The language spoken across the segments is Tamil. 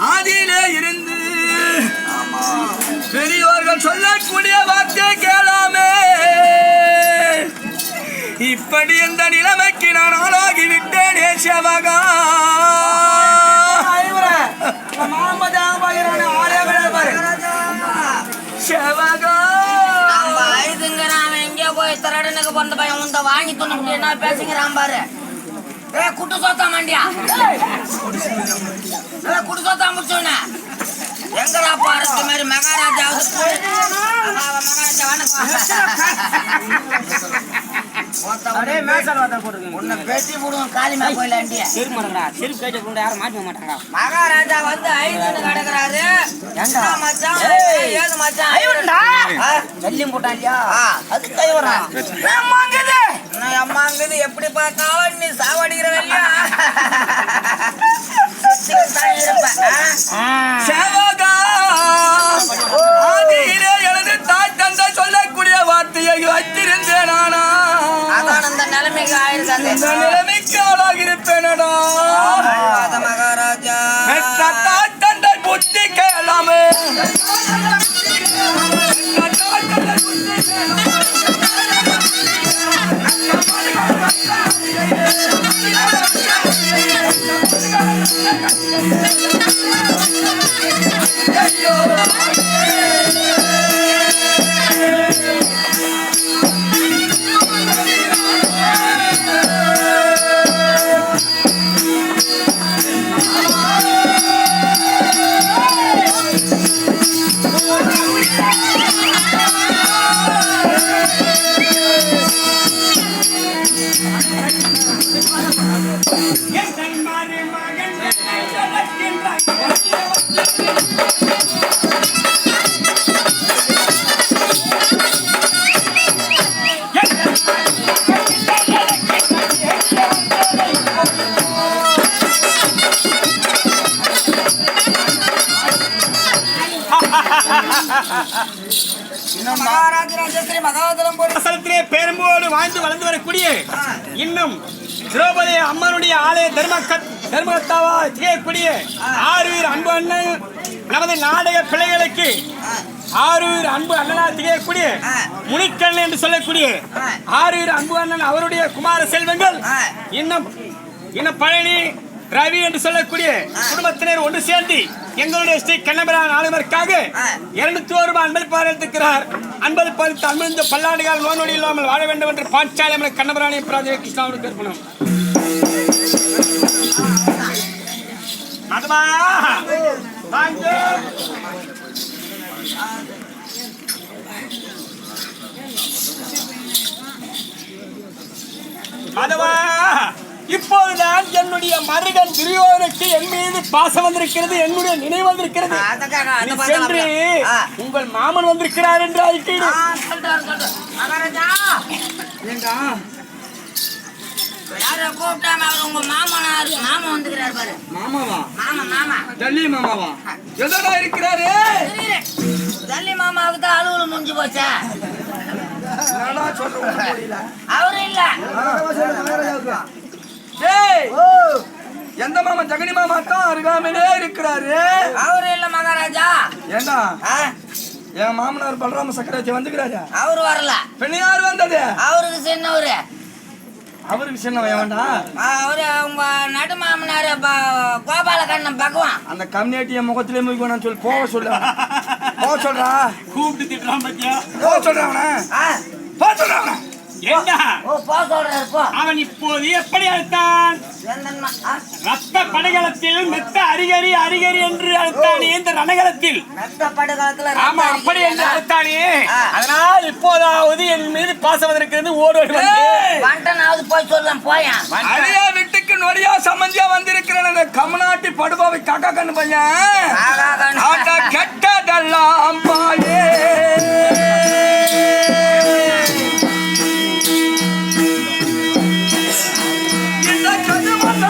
ஆதியிலே இருந்து பெரியவர்கள் சொல்லக்கூடிய வார்த்தை கேளாமே இப்படி இந்த நிலைமைக்கு நான் ஆளாகிவிட்டேன். சேவகா சேவகா எங்கேயோ போய் திரடனுக்கு பிறந்த பையன் உந்த வாங்கி துண்ணு என்ன பேசுங்கிறான் பாரு. குட்டு சோத்தா மாண்டியா குட்டு சோத்தா முடிச்சோன்ன எங்கடா பாரத்து மாதிரி மகாராஜா மகாராஜா வந்து 5 கிடக்குறாரு. ஏழு மச்சான் வெள்ளியும் போட்டான் இல்லையா அது அம்மாங்குது எப்படி பார்த்தாலும் நீ சாவடிக்கிற இல்லையா எனது தாய் தந்தை சொல்லக்கூடிய வார்த்தையை வச்சிருந்தேன். நானா அதான் அந்த நிலைமைக்கு ஆயிருக்காங்க. இந்த நிலைமைக்கு ஆளாகிருப்பேனடா மகாராஜா. தாய் தந்தை புத்தி கேளாமே பெரும்போடு வாழ்ந்து வளர்ந்து வரக்கூடிய இன்னும் திரௌபதி அம்மனுடைய ஆலய தர்மகர்த்தாவா திகழக்கூடிய ஆரூர் அன்பு அண்ணன் நமது நாடக பிள்ளைகளுக்கு ஆரூர் அன்பு அண்ணனா திகழக்கூடிய முனிக்கண்ணன் என்று சொல்லக்கூடிய ஆரூர் அன்பு அண்ணன் அவருடைய குமார செல்வங்கள் இன்னும் பழனி ரவி என்று சொல்லக்கூடிய குடும்பத்தினர் ஒன்று சேர்ந்து எங்களுடைய ஸ்ரீ கண்ணபிரான் ஆளுமருக்காக 201 ரூபாய் அன்பளிப்பார் எடுத்துக்கிறார். அன்பளிப்பார் அமிழ்ந்த பல்லாண்டுகால் நோய் இல்லாமல் வாழ வேண்டும் என்று பாஞ்சாலி கண்ணபிரானை பிரார்த்தனை கிருஷ்ணாவுக்கு அர்ப்பணம். அதுமா அதுவா இப்போதுதான் என்னுடைய மருகன் துரியோதனுக்கு என் மீது பாசம் வந்திருக்கிறது, என்னுடைய நினைவு வந்திருக்கிறது. சென்று உங்கள் மாமன் வந்திருக்கிறார் என்று மாமாவுக்கு தான் அலுவலம் முடிஞ்சு போச்சா அவரு இல்ல எந்த மாமா ஜெகனி மாமா தான் அருகாமையிலே இருக்கிறாரு. அவரு இல்ல மகாராஜா. ஏண்டா என் மாமனார் பலராம சக்கரவர்த்தி வந்துக்கிறாரு. அவரு வரல. பெண்ணு யாரு வந்தது? அவருக்கு சின்னவரு. அவருக்கு சின்னவன் வேண்டா. அவரு உங்க நடு மாமனார் கோபாலகண்ணன் பகவான். அந்த கம்யூனிட்டிய முகத்திலே மூக்கணும் சொல்லி போக சொல்றா. கூப்பிட்டு திட்டுறான் பத்தியா? போக சொல்றான். ஏண்டா அவன் இப்போது எப்படி அழைத்தான்? ரத்த படுகளத்தில் மெத்த அரிகரி அரிகரி என்று அழுத்தானே இந்த ரணகலத்தில் ஆமா அப்படி என்று அழுத்தானே. அதனால் இப்போதாவது என் மீது பாசம் இருக்கிறது ஓடோடி வண்டனாவது போய் சொல்லலாம் போயேன். அழியா வீட்டுக்கு நொடியா சம்பந்தியா வந்திருக்கிறேன் கமநாட்டி படுபாவை காக்கா கண்ணு பையன் கெட்டதெல்லாம் பாயே இந்த கதுமல்ல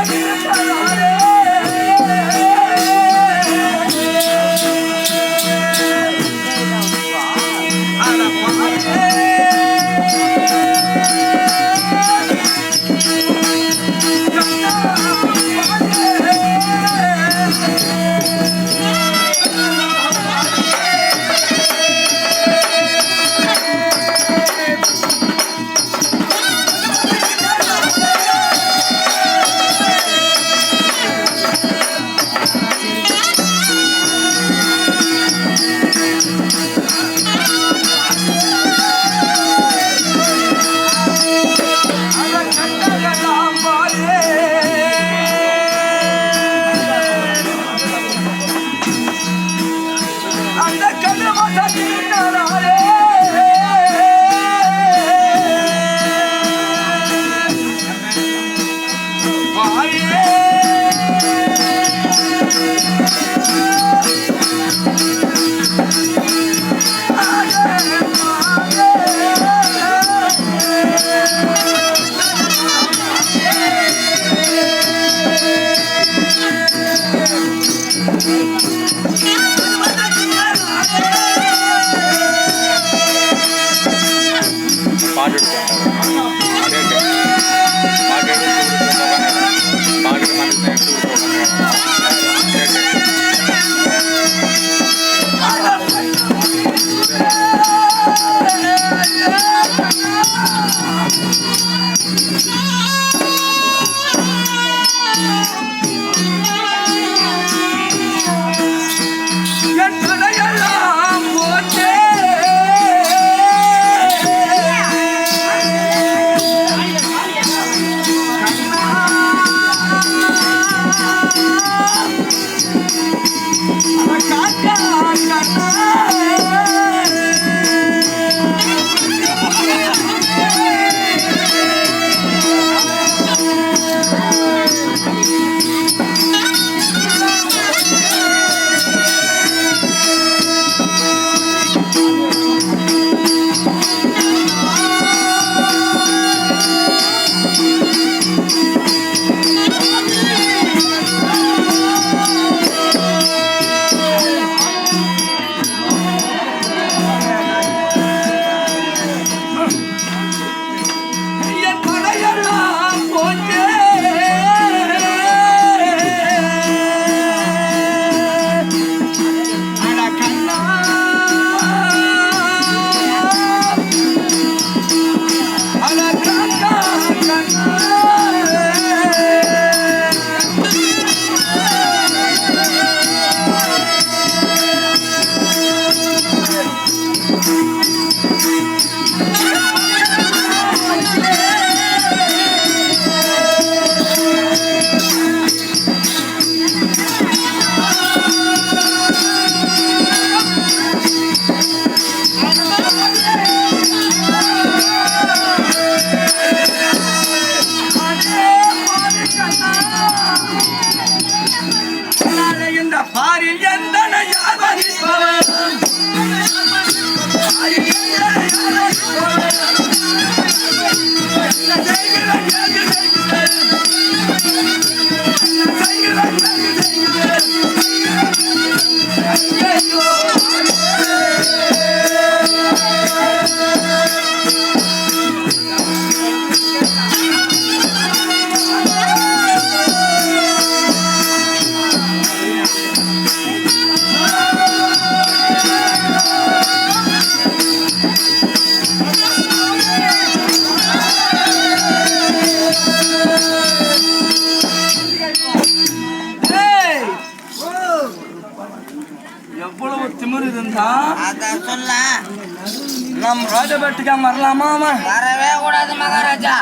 நம் ராஜபேட்டுக்கு வரலாமா? வரவே கூடாது மகாராஜா.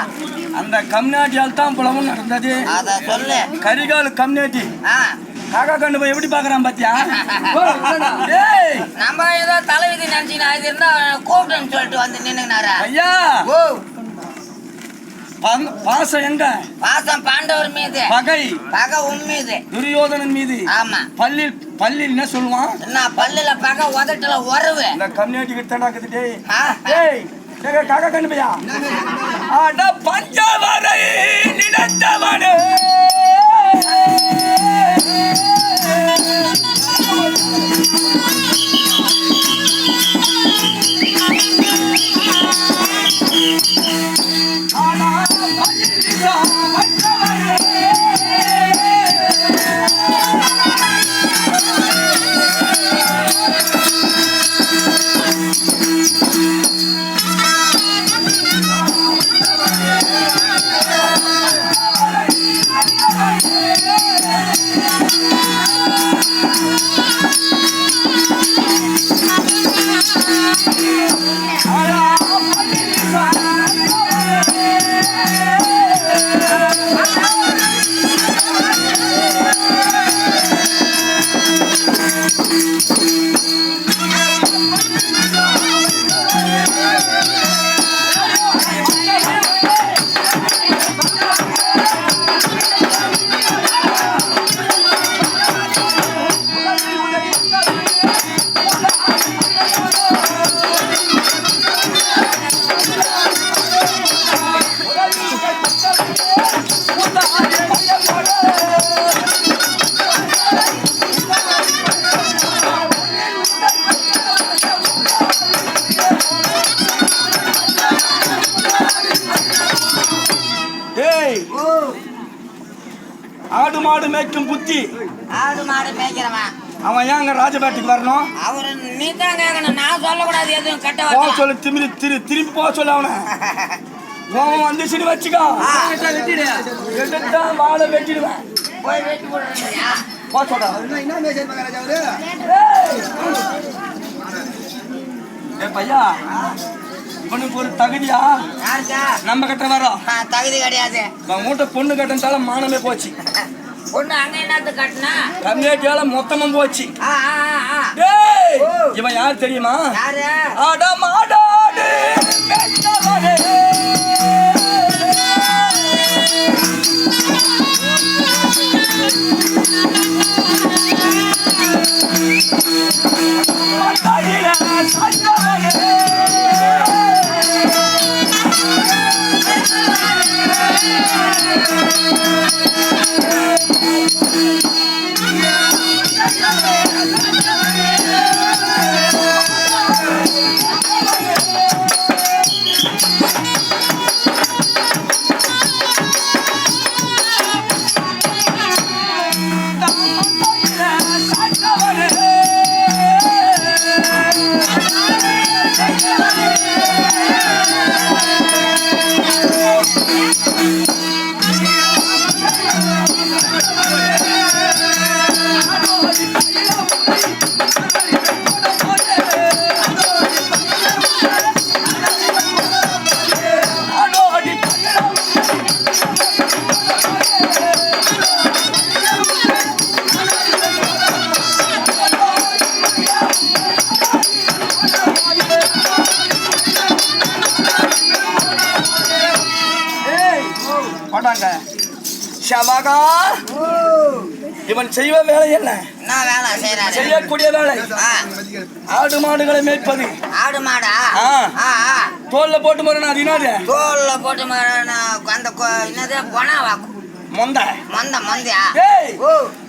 அந்த கம்யூனிட்டியால் தான் புலமும் நடந்தது. அத சொல்லு. கரிகால் கம்யூனிட்டி ஆ, காக்கா கண்டு போய் எப்படி பாக்குறான் பாத்தியா? நம்ம ஏதோ தலைவிதி நினைச்சுனா இது இருந்தா கூப்பிட்டுன்னு சொல்லிட்டு வந்து நின்னுனாரா? ஐயா ஓ, பாசம் எங்க? பாசம் பாண்டவர் மீது, பகை பகை உன் மீது, துரியோதனன் மீது. ஆமா. பள்ளியில் என்ன சொல்லுவான்? என்ன பல்லுல பகை, உதட்டுல உறவு. இந்த கம்யூனிட்டி கிட்டடாக்குது. டேய் ஆ, டேய் காக்கா கண்டு போயா? அட பஞ்சவரை நினைத்தவனே ஆடு மாடு மேய்க்கும் புத்தி. ஆடு மாடு மேய்க்கிறவன் அவன் ஏன் அங்க ராஜபாட்டிக்கு வரணும்? அவரு நீ தான் கேட்கணும், நான் சொல்லக்கூடாது எதுவும். கட்ட போக வரலாம். சொல்லு, திரும்பி போக சொல்லு அவனை. கோவம் வந்துச்சுன்னு வச்சுக்கோ, எடுத்தான் வாழை வெட்டிடுவேன். போய் வெட்டி போடுறியா? போ சொல்றா. ஏ பையா, இவனுக்கு ஒரு தகுதியா? யாருக்கா? நம்ம கிட்ட வரோம். தகுதி கிடையாது. மூட்டை பொண்ணு கட்டினால மானமே போச்சு. பொண்ணு அங்க என்னத்து கட்டினா? கம்யூனிட்டியால மொத்தமும் போச்சு. ஆ, ஆ, ஆ. டேய், இவன் யார் தெரியுமா? யாரு? ஆட மாடாடு வெட்டவனே. மத்தாயில சஞ்சவனே. ஷபாகா, இவன் செய்வ வேலை என்ன? வேலை செய்யறாரு? செய்யக்கூடிய வேலை ஆடு மாடுகளை மேய்ப்பது. ஆடு மாடா? தோல்ல போட்டு மரணம். அது என்னது? தோல்ல போட்டு அந்த என்னது பொனாவா? மொந்தையா?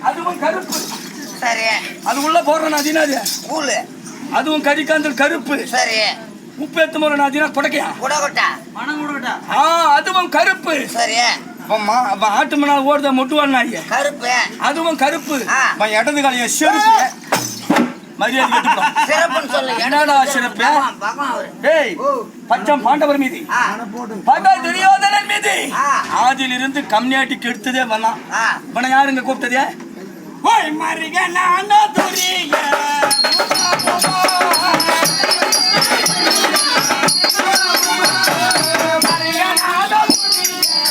அதுவும் கருப்பு. சரி. அது உள்ள போடுறேன். அது என்னது? கூழு. அதுவும் கறிக்காந்தல் கருப்பு. சரி. உப்பு எத்து முறை. அது கொடைக்கையா? குடகொட்டா. அதுவும் கருப்பு. சரி. ஆட்டு மணால் ஓடுத மொட்டுவான் கருப்பு. அதுவும் கருப்பு. இடது காலைய செருப்பு. மரியாதை சிறப்புன்னு சொல்லு. என்னடா சிறப்பு? பச்சம் பாண்டவர் மீது, பகை துரியோதனன் மீது ஆதிலிருந்து கம்யூனிட்டிக்கு எடுத்ததே வந்தான். இவனை யாருங்க கூப்பிட்டதே? ஓய் மருக நானோ துரிய மருக நானோ துரிய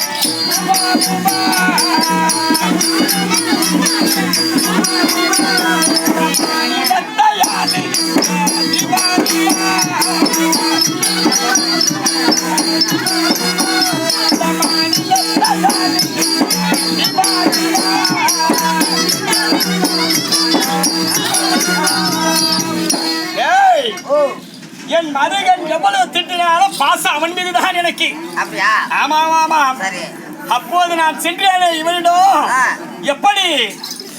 என் மருகன் எவ்வளவு திட்டினாலும் பாசம் அவன் மீதுதான் எனக்கு. அப்படியா? ஆமா ஆமா. சரி. அப்போது நான் சென்றேனே இவனிடம் எப்படி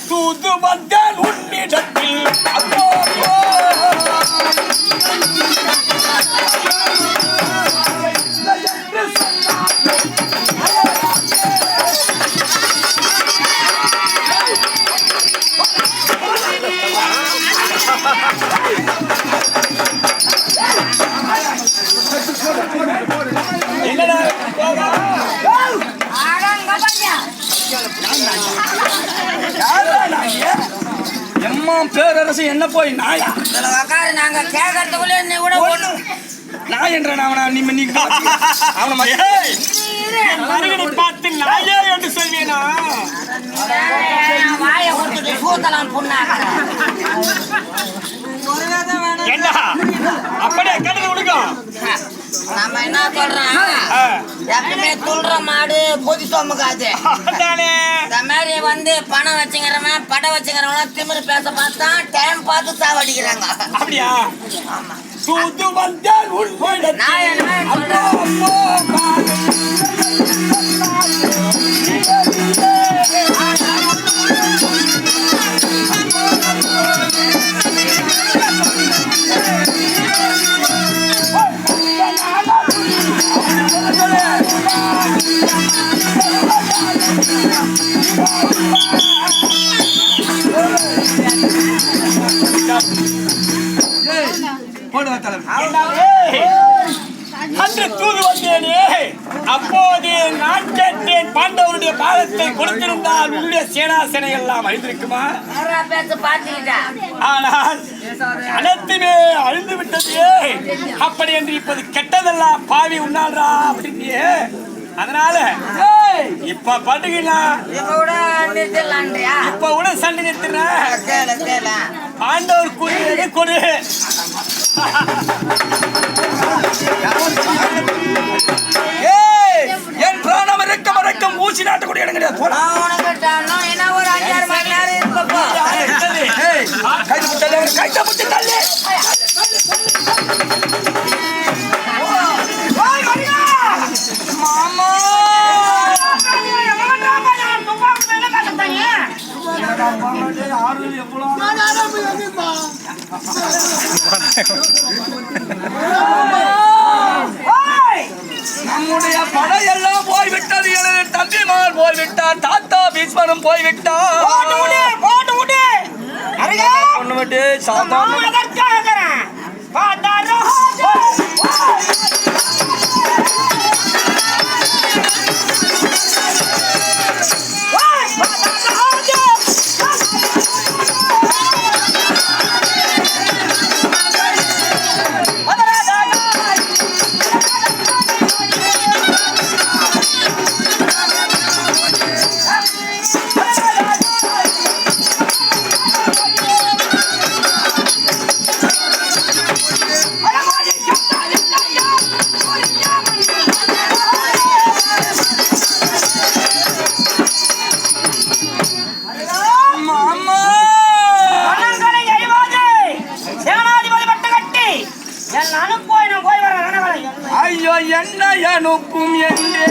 தூது வந்தேன் உன்னிடத்தில். அப்போ பேரரசு என்ன போய் நாயா நாங்க கேட்கறதுக்குள்ளே நீ கூட நான் என்ற அவனை பார்த்து நாயே என்று சொல்வேனா? வாயை கொடுத்துட்டு சூத்தலாம் புண்ணாக என்ன அப்படியே கேட்டது கொடுக்கும். நம்ம என்ன சொல்றோம், எப்பவுமே துள்ற மாடு பொதி சோமுக்காது. இந்த மாதிரி வந்து பணம் வச்சுக்கிறவன் படம் வச்சுக்கிறவன் திமிரு பேச பார்த்தா டைம் பார்த்து சாவடிக்கிறாங்க. அப்படியா? தூது வந்தால் நான் என்ன சொல்றேன், அன்று தூது வந்தேனே, அப்போது நான் கேட்டேன் பாண்டவருடைய பாதத்தை கொடுத்திருந்தால் உன்னுடைய சேனாசனை எல்லாம் அழிந்திருக்குமா? ஆனால் அனைத்துமே அழிந்து விட்டதே. அப்படி என்று இப்போது கெட்டதெல்லாம் பாவி உண்ணாள்ரா அப்படின்னு. அதனால இப்ப பாட்டுங்களா இப்ப கூட சண்டை நிறுத்தின பாண்டவர் கூறியது கொடு. என் பிராணம் இறக்கம் ஊசி நாட்டக்கூடிய இடம் கிடையாது. ஒரு 5-6 மணி நேரம் இருப்பப்போ மாமா நம்முடைய படையெல்லாம் போய்விட்டது. எனது தம்பிமார் போய்விட்டார், தாத்தா பீஸ்வரம் போய்விட்டார். பொண்ணு விட்டு சாதாரண ஐயோ என்ன அனுப்பும் என்றே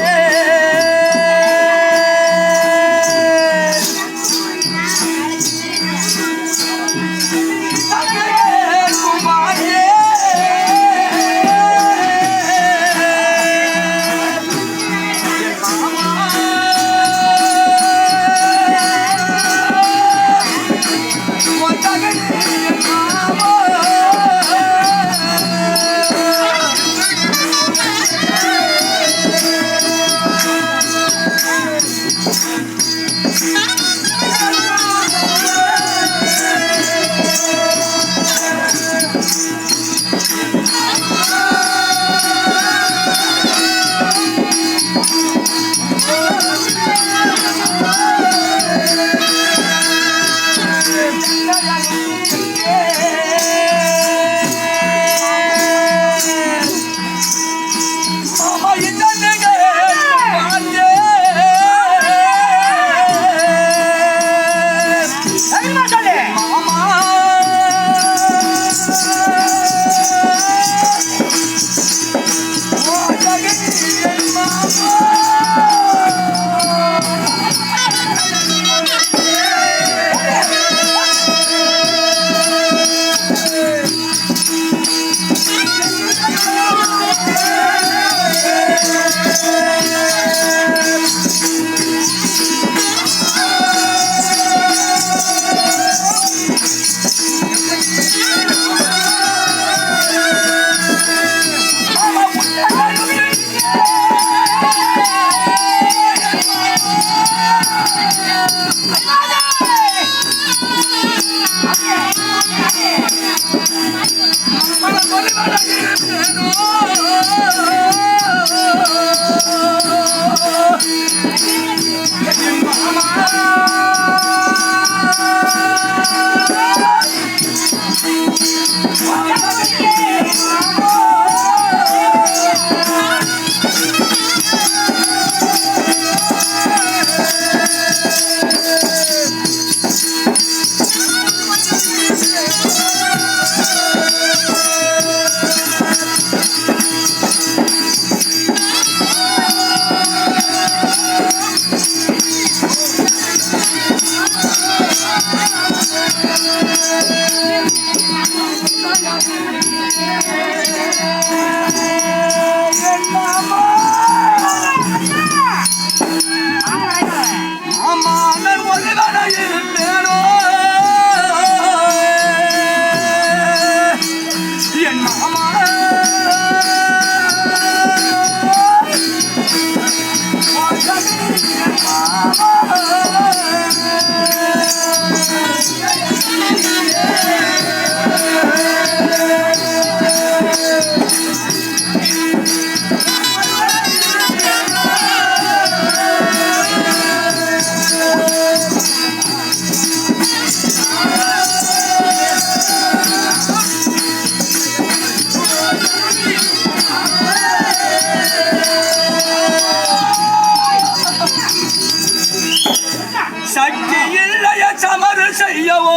சக்தி இல்லைய சமரு செய்யவோ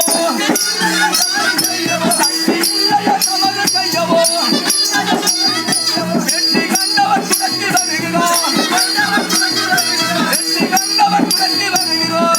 சமரு செய்யவோ வெற்றி கண்டவர் துரத்தி வருகிறோம் வெற்றி கண்டவர் துரத்தி வருகிறோம்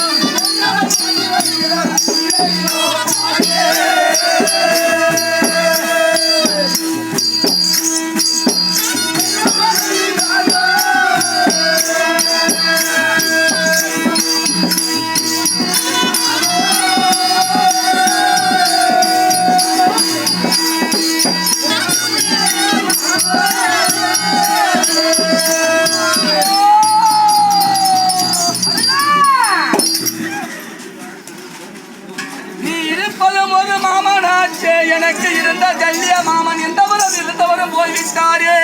எனக்கு இருந்த ஜல்லிய மாமன் எந்தவரும் இருந்தவரும் போய்விட்டாரே.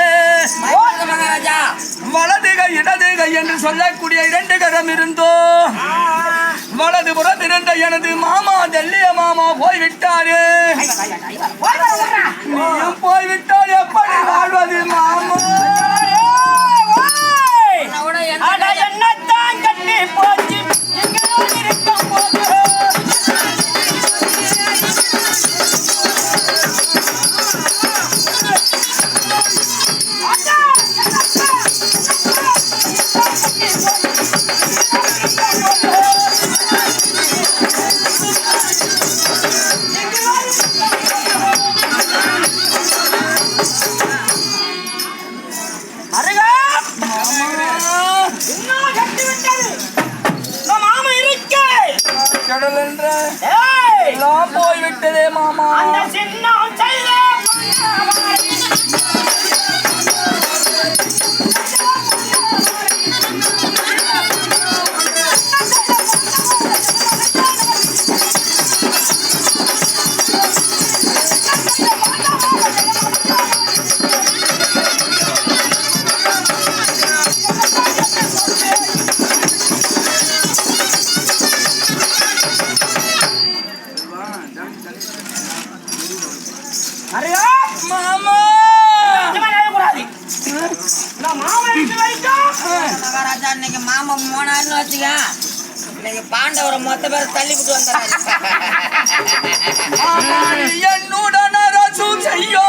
வலதுகை இடதுகை என்று சொல்லக்கூடிய 2 கரம் இருந்தோ வலதுபுறம் இருந்த எனது மாமா ஜல்லிய மாமா போய்விட்டாரே. நீயும் போய்விட்டால் எப்படி வாழ்வது மாமா? என்னத்தான் கட்டி போச்சு இருக்கும் போது கடல் என்ற போய்விட்டதே மாமா. மாமா போனாருன்னு வச்சுக்க இன்னைக்கு பாண்டவரை மொத்த பேர் தள்ளிவிட்டு வந்தாரு. என்னுடன் அரசு செய்யோ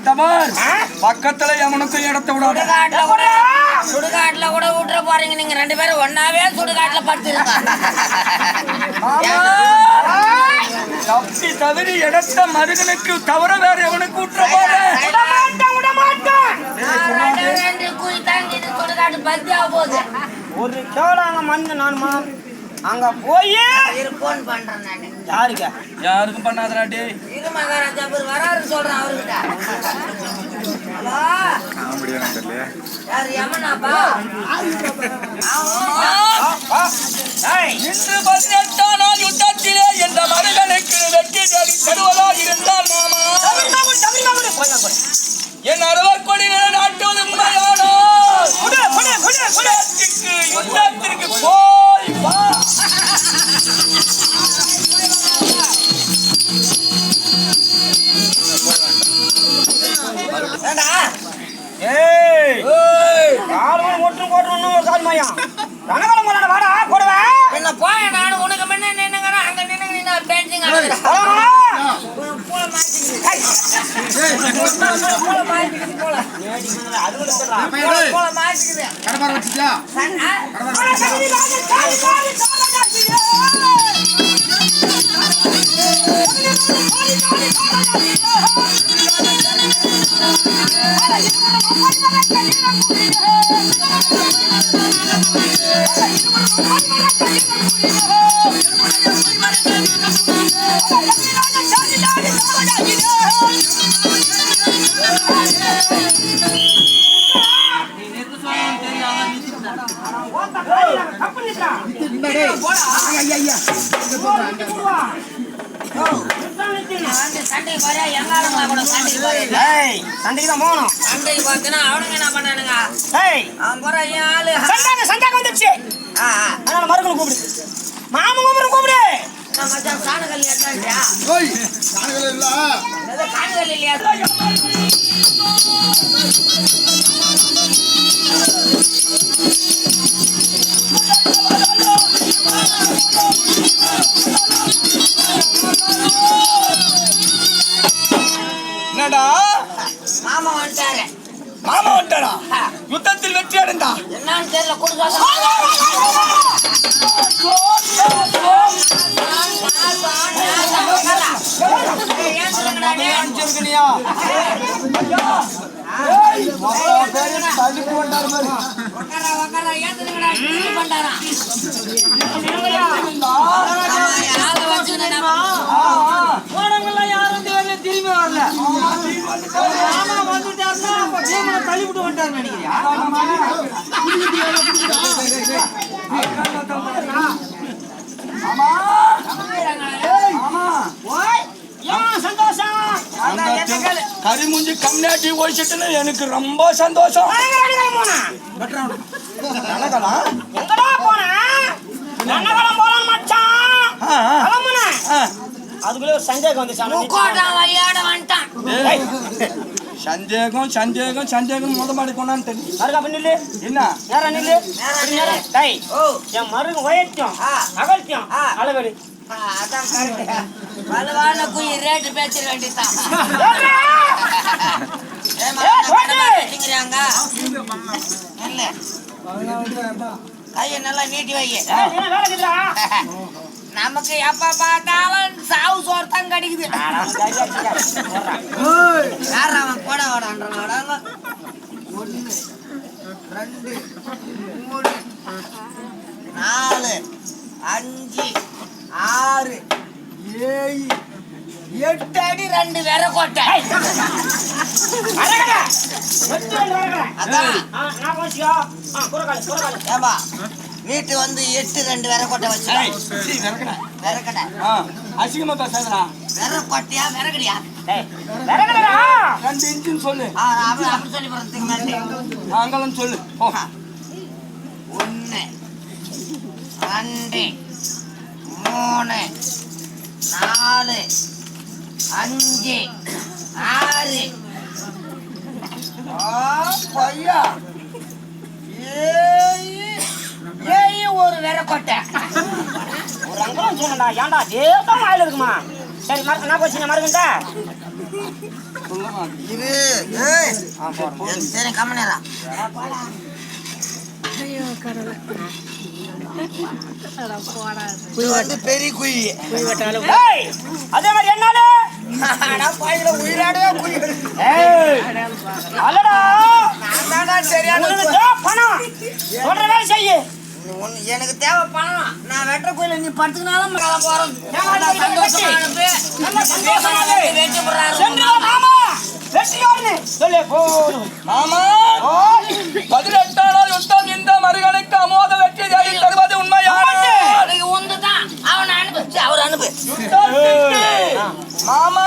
தபார் பக்கத்துல எவனுக்கும் இடத்த விடாத. சுடுகாட்டுல கூட விட்டுற போறீங்க நீங்க 2 பேரும் ஒன்னாவே சுடுகாட்டுல படுத்துருக்காங்க. தப்பி தவறி இடத்த மருகனுக்கு தவிர வேற எவனுக்கு விட்டுற போற சுடுகாட்டு பத்தியா போகுது. ஒரு கேளாங்க மண்ணு நானுமா அங்க போய் போன் பண்றேன் நானு. யாருக்க யாருக்கும் பண்ணாதடா டேய். இரு மகாராஜா பேர் வராரு சொல்றேன் அவர்கிட்ட. யாரு யமனாப்பா? இன்று 18ஆம் நாள் யுத்தத்திலே இந்த மருகனுக்கு வெற்றி தேடி தருவதா இருந்தால் மாமா என் அறுவக்கொடி நாட்டுவது உண்மையானோ யுத்தத்திற்கு போய் வா. என்ன போய நானு உனக்கு முன்ன நின்னுங்க அங்க நின்னுங்க நான் பெஞ்சிங்க சண்டைக்கு போறியா எங்காலங்களா கூட சண்டைக்கு போறியா? சண்டைக்கு தான் போகணும். சண்டைக்கு போச்சுன்னா அவனுங்க என்ன பண்ணானுங்க? அவன் போற என் ஆளு சண்டைக்கு வந்துருச்சு. அதனால மறுக்கணும் கூப்பிடு, மாமன் கூப்பிடு கூப்பிடு. மச்சான் காணுகல் ஏத்தாண்டியா? காணுகல் இல்லையா? என்னடா மாமா வந்துட்டாரு. மாமா வந்துட்டாரா? யுத்தத்தில் வெற்றி அடைந்தா என்னன்னு தெரியல கொடுக்காத. யாரும் திரும்பி வரல. வந்துட்டாருன்னா தள்ளிவிட்டு வந்துட்டாரு நினைக்கிறியா? கரிமுஞ்சி கம்னாட்டி ஓய்ச்சிட்டுன்னு எனக்கு ரொம்ப சந்தோஷம். அதுக்குள்ள சந்தேகம் வந்து விளையாட வந்துட்டான். சந்தேகம் சந்தேகம் சந்தேகம் முத மாடி கொண்டான்னு நில்லு. என்ன நேரம் நில்லு. என் மருங்க உயர்த்தியம் அகழ்த்தியம் அளவெடு. அதான் கரெக்ட். வலுவான குயி ரேட்டு பேசிட வேண்டியதான். கைய நல்லா நீட்டி வை. நமக்கு எப்ப பார்த்தாலும் சாவு சோறு தான் கிடைக்குது. யார் அவன் போட வாடான்றான். 1 2 3 4 5 6 7 8 அடி 2 விரக்கோட்டை. அதான் ஏம்பா வீட்டு வந்து 8 2 விரக்கோட்டை வச்சு விரக்கடை அசிங்கமா பேசாதடா. விரக்கோட்டையா விரக்கடியா? 2 இன்ச்சுன்னு சொல்லு. அப்படி சொல்லி போறதுக்கு முன்னாடி அங்கெல்லாம் சொல்லு. 1 2 3 4 5 6 பையா 7 ஒரு விரக்கோட்டை. ஒரு அங்கலம் சொன்னா ஏன்டா தேவதான் வாயில இருக்குமா? சரி என்ன போச்சுங்க மருகுண்டா இது சரி கம்மனேரா குய் வந்து பெரிய குய் அதே மாதிரி என்னால பாயில உயிராடவே குய் அல்லடா சரியான பணம் சொல்ற வேலை செய்ய எனக்கு தேவை பணம் நான் வெட்ட கோயில நீ படுத்துக்கினாலும் போறோம் மாமா 18 நாள் யுத்தம் இந்த மருகனுக்கு அமோத வெற்றி தேடி தருவது உண்மையான உண்டுதான் அவன் அனுப்பு அவர் அனுப்பு மாமா